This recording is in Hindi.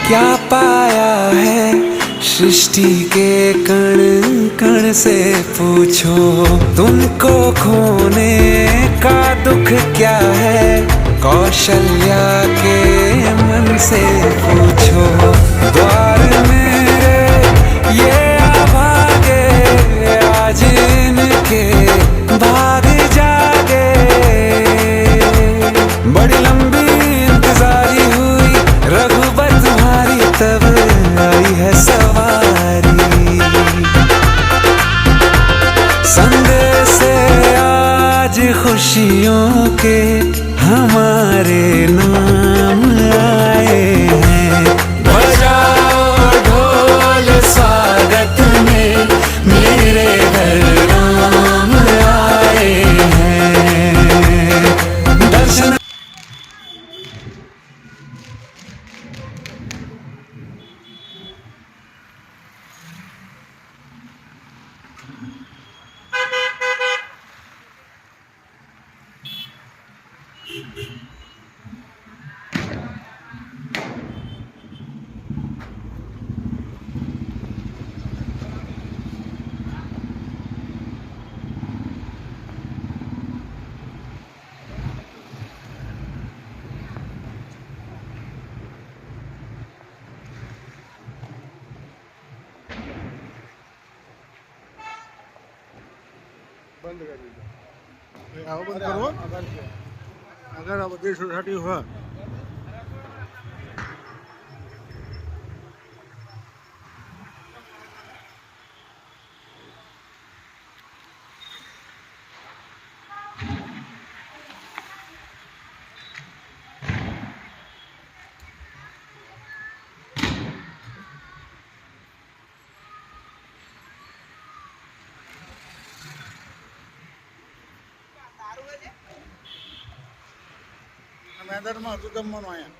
क्या पाया है सृष्टि के कण कण से पूछो, तुमको खोने का दुख क्या है कौशल्या के मन से पूछो। द्वार मेरे ये अभागे आज इनके भाग जागे, बड़ी लंबी इंतजारी हुई रघुबर तुम्हारी, तब आई है सवारी। संदेश से आज खुशियों के हमारे नाम आए हैं। बजाओ ढोल स्वागत में मेरे घर राम आए हैं। दर्शन बंद कर दीजिए, आओ बंद करो। अगर अब बड़ी सोसाइटी हुआ મેદાનમાં હતું જમવાનું અહીંયા